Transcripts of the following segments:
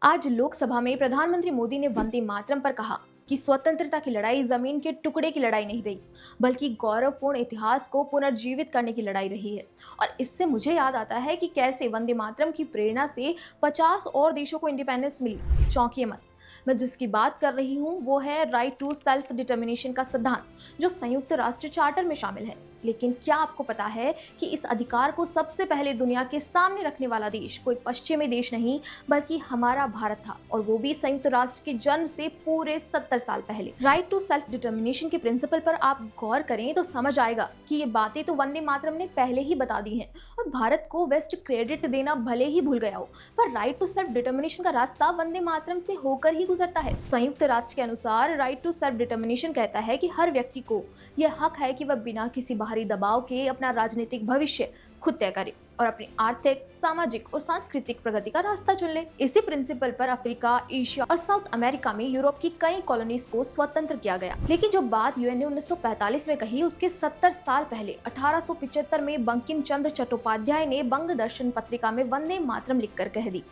आज लोकसभा में प्रधानमंत्री मोदी ने वंदे मातरम पर कहा कि स्वतंत्रता की लड़ाई जमीन के टुकड़े की लड़ाई नहीं रही, बल्कि गौरवपूर्ण इतिहास को पुनर्जीवित करने की लड़ाई रही है। और इससे मुझे याद आता है कि कैसे वंदे मातरम की प्रेरणा से 50 और देशों को इंडिपेंडेंस मिली। चौंकिए मत, मैं जिसकी बात कर रही हूँ वो है राइट टू सेल्फ डिटर्मिनेशन का सिद्धांत, जो संयुक्त राष्ट्र चार्टर में शामिल है। लेकिन क्या आपको पता है कि इस अधिकार को सबसे पहले दुनिया के सामने रखने वाला देश कोई पश्चिमी देश नहीं, बल्कि हमारा भारत था, और वो भी संयुक्त राष्ट्र के जन्म से पूरे 70 साल पहले। राइट टू सेल्फ डिटर्मिनेशन के प्रिंसिपल पर आप गौर करें तो समझ आएगा कि ये बातें तो वंदे मातरम ने पहले ही बता दी हैं, और भारत को वेस्ट क्रेडिट देना भले ही भूल गया हो, पर राइट टू सेल्फ डिटर्मिनेशन का रास्ता वंदे मातरम से होकर ही गुजरता है। संयुक्त राष्ट्र के अनुसार राइट टू सेल्फ डिटर्मिनेशन कहता है कि हर व्यक्ति को यह हक है कि वह बिना किसी बाहरी दबाव के अपना राजनीतिक भविष्य खुद तय करे और अपनी आर्थिक, सामाजिक और सांस्कृतिक प्रगति का रास्ता चुन ले। इसी प्रिंसिपल पर अफ्रीका, एशिया और साउथ अमेरिका में यूरोप की कई कॉलोनीज को स्वतंत्र किया गया। लेकिन जो बात यूएन ने 1945 में कही, उसके 70 साल पहले 1875 में बंकिम चंद्र चट्टोपाध्याय ने बंग दर्शन पत्रिका में वंदे मातरम लिखकर कह दी।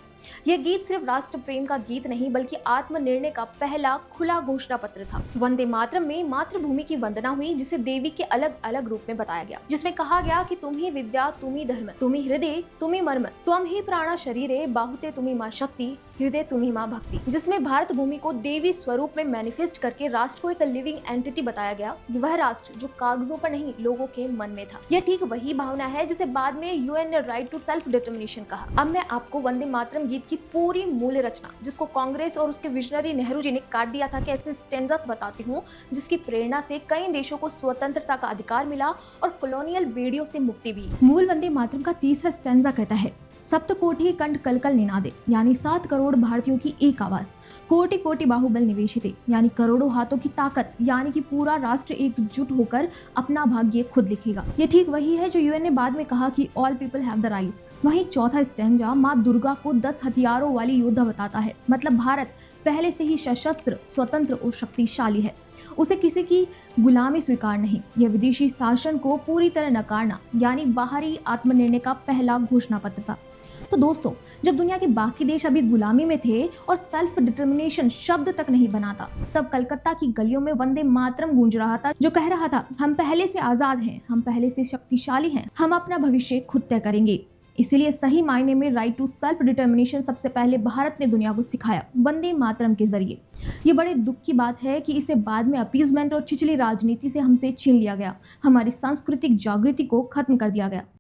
यह गीत सिर्फ राष्ट्र प्रेम का गीत नहीं, बल्कि आत्मनिर्णय का पहला खुला घोषणा पत्र था। वंदे मातरम में मातृभूमि की वंदना हुई, जिसे देवी के अलग अलग रूप में बताया गया, जिसमें कहा गया कि तुम ही विद्या, तुम ही धर्म, तुम ही हृदय, तुम ही मर्म, तुम ही प्राणा शरीरे, बाहुते तुम ही माँ शक्ति, हृदय तुम ही माँ भक्ति। जिसमें भारत भूमि को देवी स्वरूप में मैनिफेस्ट करके राष्ट्र को एक लिविंग एंटिटी बताया गया, वह राष्ट्र जो कागजों पर नहीं, लोगों के मन में था। यह ठीक वही भावना है जिसे बाद में यूएन ने राइट टू सेल्फ डिटर्मिनेशन कहा। अब मैं आपको वंदे मातरम गीत की पूरी मूल रचना, जिसको कांग्रेस और उसके विजनरी नेहरू जी ने काट दिया था, कैसे स्टेंजास बताती हूँ, जिसकी प्रेरणा से कई देशों को स्वतंत्रता का अधिकार मिला और कॉलोनियल बेड़ियों से मुक्ति भी। मूल वंदे मातरम का तीसरा स्टेंजा कहता है, सप्त कोटि कंठ कलकल निनादे, यानी 7 करोड़ भारतीयों की एक आवाज, कोटि कोटि बाहुबल निवेशिते, यानी करोड़ों हाथों की ताकत, यानी कि पूरा राष्ट्र एकजुट होकर अपना भाग्य खुद लिखेगा। ये ठीक वही है जो यूएन ने बाद में कहा कि all people have the rights. वहीं चौथा स्टेंजा माँ दुर्गा को 10 हथियारों वाली योद्धा बताता है, मतलब भारत पहले से ही सशस्त्र, स्वतंत्र और शक्तिशाली है। उसे किसी की गुलामी स्वीकार नहीं, यह विदेशी शासन को पूरी तरह नकारना, यानी बाहरी आत्मनिर्णय का पहला घोषणा पत्र था। तो दोस्तों, जब दुनिया के बाकी देश अभी गुलामी में थे और सेल्फ डिटर्मिनेशन शब्द तक नहीं बनाता, तब कलकत्ता की गलियों में वंदे मातरम गूंज रहा था, जो कह रहा था, हम पहले से आजाद हैं, हम पहले से शक्तिशाली हैं, हम अपना भविष्य खुद तय करेंगे। इसीलिए सही मायने में राइट टू सेल्फ डिटर्मिनेशन सबसे पहले भारत ने दुनिया को सिखाया, वंदे मातरम के जरिए। ये बड़े दुख की बात है कि इसे बाद में अपीजमेंट और छिछली राजनीति से हमसे छीन लिया गया, हमारी सांस्कृतिक जागृति को खत्म कर दिया गया।